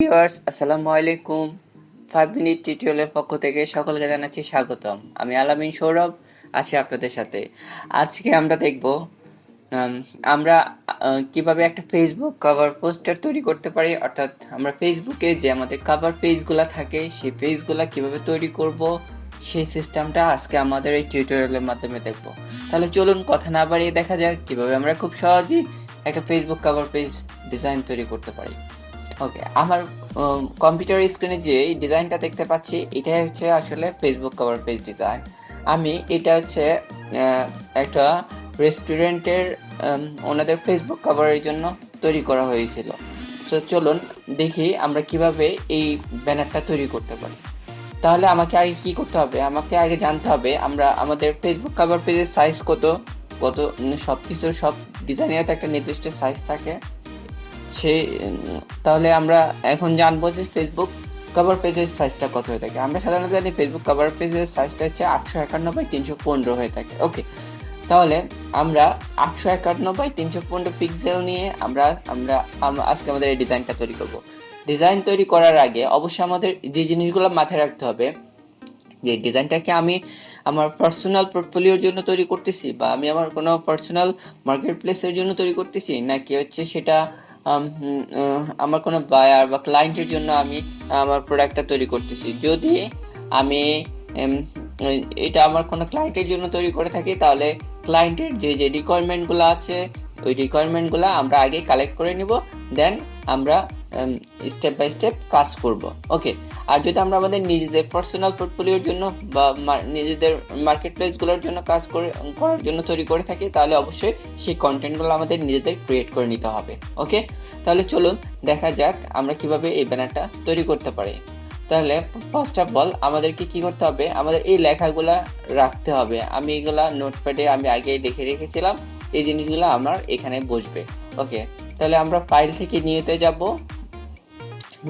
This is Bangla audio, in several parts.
ভিউয়ার্স আসসালামু আলাইকুম 5 মিনিট টিউটোরিয়ালের পক্ষ থেকে সকলকে জানাচ্ছি স্বাগতম। আমি আলামিন সৌরভ আছি আপনাদের সাথে। আজকে আমরা দেখব আমরা কিভাবে একটা ফেসবুক কভার পোস্টার তৈরি করতে পারি, অর্থাৎ আমরা ফেসবুকে যে আমাদের কভার পেজগুলো থাকে সেই পেজগুলো কিভাবে তৈরি করব সেই সিস্টেমটা আজকে আমাদের এই টিউটোরিয়ালের মাধ্যমে দেখব। তাহলে চলুন কথা না বাড়িয়ে দেখা যাক কিভাবে আমরা খুব সহজেই একটা ফেসবুক কভার পেজ ডিজাইন তৈরি করতে পারি। ওকে, আমার কম্পিউটার স্ক্রিনে যে ডিজাইনটা দেখতে পাচ্ছি এটাই হচ্ছে আসলে ফেসবুক কভার পেজ ডিজাইন। আমি এটা হচ্ছে একটা রেস্টুরেন্টের ওনাদের ফেসবুক কভারের জন্য তৈরি করা হয়েছিল। তো চলুন দেখি আমরা কিভাবে এই ব্যানারটা তৈরি করতে পারি। তাহলে আমাকে আগে কি করতে হবে, আমাকে আগে জানতে হবে আমরা আমাদের ফেসবুক কভার পেজের সাইজ কত কত সব কিছুর সব ডিজাইনের তো একটা নির্দিষ্ট সাইজ থাকে। সেই তাহলে আমরা এখন জানবো যে ফেসবুক কভার পেজের সাইজটা কত হয়ে থাকে। আমরা সাধারণত জানি ফেসবুক কভার পেজের সাইজটা হচ্ছে 851 বাই 315 হয়ে থাকে। ওকে, তাহলে আমরা 851 বাই 315 পিক্সেল নিয়ে আমরা আমরা আজকে আমাদের এই ডিজাইনটা তৈরি করব। ডিজাইন তৈরি করার আগে অবশ্যই আমাদের যে জিনিসগুলো মাথায় রাখতে হবে, যে ডিজাইনটাকে আমি আমার পার্সোনাল পোর্টফোলিওর জন্য তৈরি করতেছি বা আমি আমার কোনো পার্সোনাল মার্কেট প্লেসের জন্য তৈরি করতেছি, নাকি হচ্ছে সেটা আমার কোনো বায়ার বা ক্লায়েন্টের জন্য আমি আমার প্রোডাক্টটা তৈরি করতেছি। যদি আমি এটা আমার কোনো ক্লায়েন্টের জন্য তৈরি করে থাকি তাহলে ক্লায়েন্টের যে যে রিকোয়ারমেন্টগুলো আছে ওই রিকোয়ারমেন্টগুলো আমরা আগে কালেক্ট করে নিব, দেন আমরা স্টেপ বাই স্টেপ কাজ করব। ওকে, আর যদি আমরা আমাদের নিজেদের পার্সোনাল পোর্টফোলিওর জন্য বা নিজেদের মার্কেট প্লেসগুলোর জন্য করার জন্য তৈরি করে থাকি তাহলে অবশ্যই সেই কন্টেন্টগুলো আমাদের নিজেদের ক্রিয়েট করে নিতে হবে। ওকে, তাহলে চলুন দেখা যাক আমরা কিভাবে এই ব্যানারটা তৈরি করতে পারি। তাহলে ফার্স্ট অফ অল আমাদেরকে কি করতে হবে, আমাদের এই লেখাগুলা রাখতে হবে। আমি এগুলা নোটপ্যাডে আমি আগেই লিখে রেখেছিলাম, এই জিনিসগুলো আমার এখানে বসবে। ওকে, তাহলে আমরা ফাইল থেকে নিউতে যাব।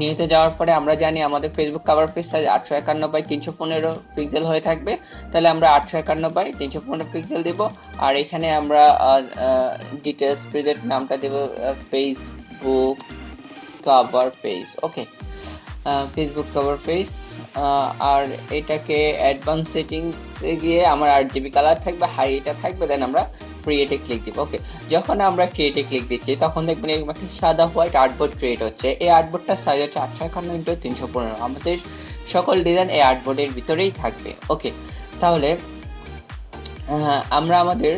নিউতে যাওয়ার পরে আমরা জানি আমাদের Facebook cover page size 851 by 315 pixel হয়ে থাকবে। তাহলে আমরা 851 বাই 315 পিক্সেল দেব। আর এখানে আমরা ডিটেলস পেজের নামটা দেব ফেসবুক কভার পেজ। ওকে, ফেসবুক কভার পেজ। আর এটাকে অ্যাডভান্স সেটিংসে গিয়ে আমার RGB কালার থাকবে, হাই এটা থাকবে, দেন আমরা ক্রিয়েটে ক্লিক দিব। ওকে, যখন আমরা ক্রিয়েটে ক্লিক দিচ্ছি তখন দেখবেন এরকম একটা সাদা হোয়াইট আর্টবোর্ড ক্রিয়েট হচ্ছে। এই আর্টবোর্ডটার সাইজ হচ্ছে 851 × 315। আমাদের সকল ডিজাইন এই আর্টবোর্ডের ভিতরেই থাকবে। ওকে, তাহলে আমরা আমাদের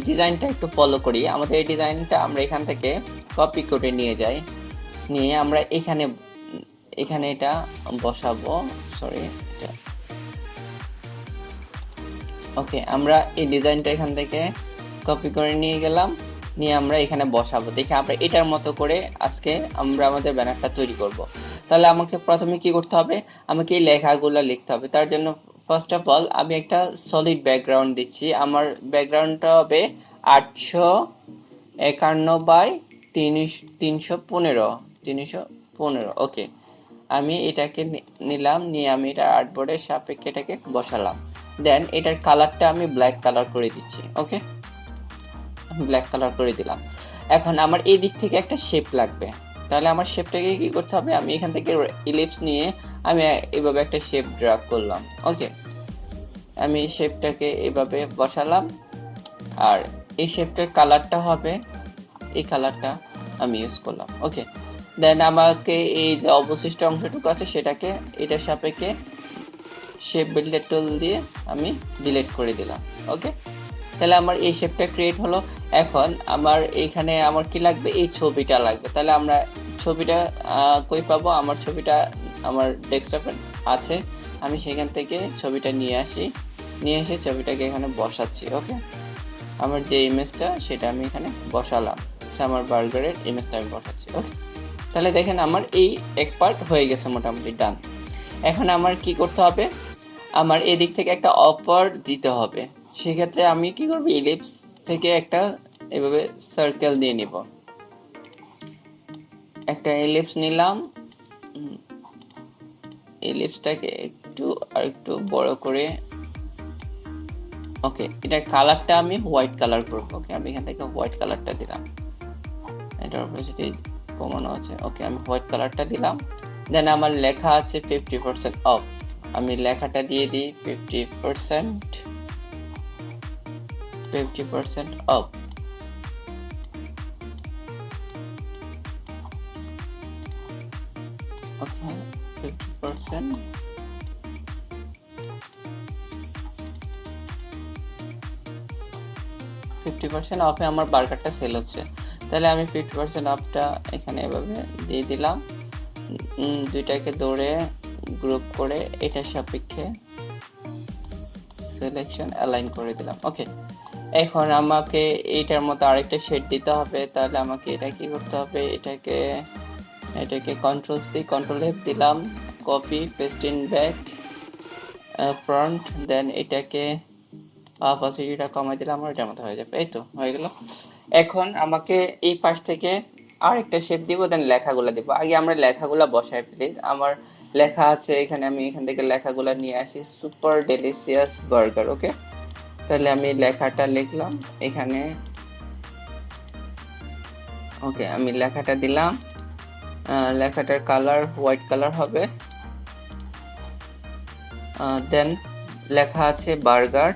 ডিজাইনটা একটু ফলো করি। আমাদের এই ডিজাইনটা আমরা এখান থেকে কপি করে নিয়ে যাই, নিয়ে আমরা এখানে এটা বসাবো। সরি, ওকে, আমরা এই ডিজাইনটা এখান থেকে কপি করে নিয়ে গেলাম, নিয়ে আমরা এখানে বসাবো। দেখে আমরা এটার মতো করে আজকে আমরা আমাদের ব্যানারটা তৈরি করব। তাহলে আমাকে প্রথমে কি করতে হবে, আমাকে এই লেখাগুলো লিখতে হবে। তার জন্য ফার্স্ট অফ অল আমি একটা সলিড ব্যাকগ্রাউন্ড দিচ্ছি। আমার ব্যাকগ্রাউন্ডটা হবে 851 বাই 315। ওকে, আমি এটাকে নিলাম, নিয়ে আমি এটা আর্টবোর্ডের সাপেক্ষে এটাকে বসালাম। দেন এটার কালারটা আমি ব্ল্যাক কালার করে দিচ্ছি। ওকে, ব্ল্যাক কালার করে দিলাম। এখন আমার এই দিক থেকে একটা শেপ লাগবে। তাহলে আমার শেপটাকে কি করতে হবে, আমি এখান থেকে ইলিপস নিয়ে আমি এভাবে একটা শেপ ড্র করলাম। ওকে, আমি শেপটাকে এভাবে বসালাম। আর এই শেপটার কালারটা হবে, এই কালারটা আমি ইউজ করলাম। ওকে, দেন আমাকে এই যে অবশিষ্ট অংশটুকু আছে সেটাকে এটার সাপেক্ষে শেপ বিল্ডার টুল দিয়ে আমি ডিলিট করে দিলাম। ওকে, তাহলে আমার এই শেপটা ক্রিয়েট হলো। এখন আমার এইখানে আমার কি লাগবে, এই ছবিটা লাগবে। তাহলে আমরা ছবিটা কই পাবো, আমার ছবিটা আমার ডেস্কটপে আছে, আমি সেখান থেকে ছবিটা নিয়ে এসে ছবিটাকে এখানে বসাচ্ছি। ওকে, আমার যে ইমেজটা সেটা আমি এখানে বসালাম, আমার বার্গারের ইমেজটা আমি বসাচ্ছি। ওকে, তাহলে দেখেন আমার এই এক পার্ট হয়ে গেছে মোটামুটি ডান। এখন আমার কি করতে হবে, আমার এদিক থেকে একটা অফার দিতে হবে। সেক্ষেত্রে আমি কি করব, ইলিপস থেকে একটা এভাবে সার্কেল দিয়ে নিব। একটা ইলিপস নিলাম, ইলিপসটাকে একটু বড় করে। ওকে, এটার কালারটা আমি হোয়াইট কালার করব। ওকে, আমি এখান থেকে হোয়াইট কালারটা দিলাম। এটার উপরে কমানো আছে। ওকে, আমি হোয়াইট কালারটা দিলাম। দেন আমার লেখা আছে 50% অফ, আমি লেখাটা দিয়ে দিই 50% অফ। ওকে, 50% 50% অফে আমার বার্গারটা সেল হচ্ছে। তাহলে আমি 50% অফটা এখানে এভাবে দিয়ে দিলাম। দুইটাকে ধরে গ্রুপ করে এটার সাপেক্ষে সিলেকশন অ্যালাইন করে দিলাম। ওকে, এখন আমাকে এইটার মতো আরেকটা শেড দিতে হবে। তাহলে আমাকে এটা কি করতে হবে, এটাকে কন্ট্রোল সি কন্ট্রোল এফ দিলাম, copy paste in back front, then এটাকে অপোজিটটা কমাই দিলাম, আমার এটার মতো হয়ে যাবে। এই তো হয়ে গেল। এখন আমাকে এই পাশ থেকে আরেকটা শেপ দিব, দেন লেখাগুলো দিব। আগে আমরা লেখাগুলো বসাই ফেলি। আমার লেখা আছে এখানে, আমি এখান থেকে লেখাগুলো নিয়ে আসি, সুপার ডেলিশিয়াস বার্গার। ওকে, তাহলে আমি লেখাটা লিখলাম এখানে। ওকে, আমি লেখাটা দিলাম, লেখাটার কালার হোয়াইট কালার হবে। দেন লেখা আছে বার্গার,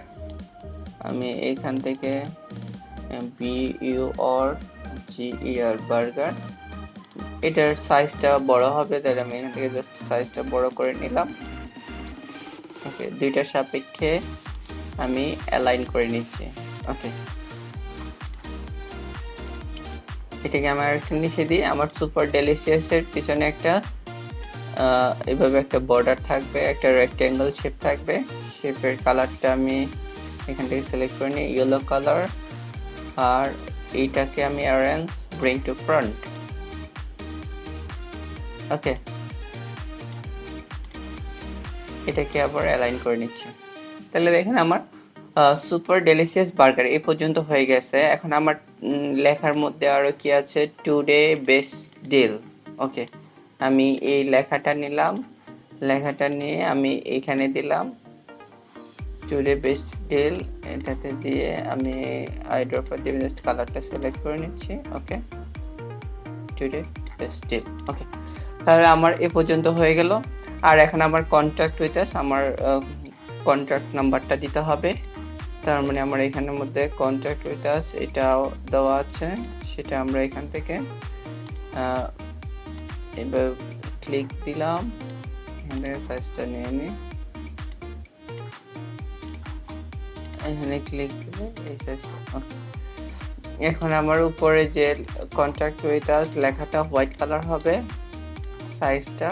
আমি এখান থেকে BURGER বার্গার, এটার সাইজটা বড় হবে, তাহলে আমি এখান থেকে জাস্ট সাইজটা বড় করে নিলাম। ওকে, দুইটার সাপেক্ষে আমি অ্যালাইন করে নিচ্ছি। ওকে, এটাকে আমার একটা নিচে দিই। আমার সুপার ডেলিশিয়াসের পিছনে একটা এভাবে একটা বর্ডার থাকবে, একটা রেক্টেঙ্গেল শেপ থাকবে। শেপের কালারটা আমি এখান থেকে সিলেক্ট করে নিই, ইয়েলো কালার। আর এইটাকে আমি অ্যারেঞ্জ ব্রিং টু ফ্রন্ট। ওকে, এটাকে আবার অ্যালাইন করে নিচ্ছি। তাহলে দেখেন আমার সুপার ডেলিশিয়াস বার্গার এই পর্যন্ত হয়ে গেছে। এখন আমার লেখার মধ্যে আরও কি আছে, টুডে বেস্ট ডিল। ওকে, আমি এই লেখাটা নিলাম, লেখাটা নিয়ে আমি এইখানে দিলাম টুডে বেস্ট ডিল, এটাতে দিয়ে আমি আইড্রপার দিয়ে জাস্ট কালারটা সিলেক্ট করে নিচ্ছি। ওকে, টুডে বেস্ট ডিল। ওকে, তাহলে আমার এ পর্যন্ত হয়ে গেল। আর এখন আমার কন্ট্যাক্ট উইথ আস, আমার কন্ট্যাক্ট নাম্বারটা দিতে হবে। তার মানে আমার এখানের মধ্যে কন্ট্যাক্ট উইথ আস এটাও দেওয়া আছে, সেটা আমরা এখান থেকে এবার ক্লিক দিলাম, এখানে সাইজটা নিয়ে নিই, এখানে ক্লিক দিলে এই সাইজটা। এখন আমার উপরে যে কন্ট্যাক্ট উইথ আস লেখাটা হোয়াইট কালার হবে, সাইজটা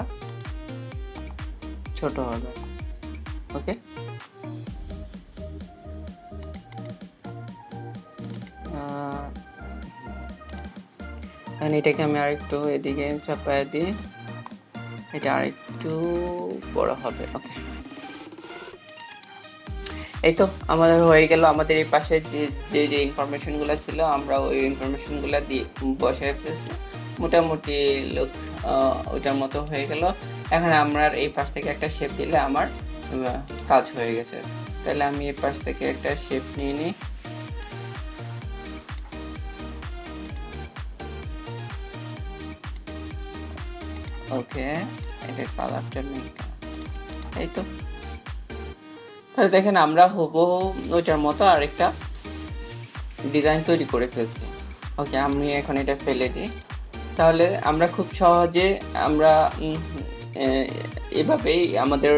ছোট হবে। ওকে, এটাকে আমি আরেকটু এদিকে চাপায় দিই, এটা আরেকটু বড় হবে। ওকে, এই তো আমাদের হয়ে গেল। আমাদের এই পাশে যে যে ইনফরমেশনগুলো ছিল আমরা ওই ইনফরমেশনগুলো দিয়ে বসায় ফেলছি, মোটামুটি লুক ওইটার মতো হয়ে গেল। এখন আমরা এই পাশ থেকে একটা শেপ দিলে আমার কাজ হয়ে গেছে। তাহলে আমি এই পাশ থেকে একটা শেপ নিয়ে নিই। ওকে, এটা কালারটা নেই, এই তো। তাহলে দেখেন আমরা হুবহু ওইটার মতো আরেকটা ডিজাইন তৈরি করে ফেলছি। ওকে, আমি এখন এটা ফেলে দিই। তাহলে আমরা খুব সহজে আমরা এভাবেই আমাদের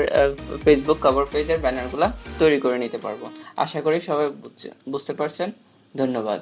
ফেসবুক কভার পেজের ব্যানারগুলো তৈরি করে নিতে পারবো। আশা করি সবাই বুঝতে পারছেন। ধন্যবাদ।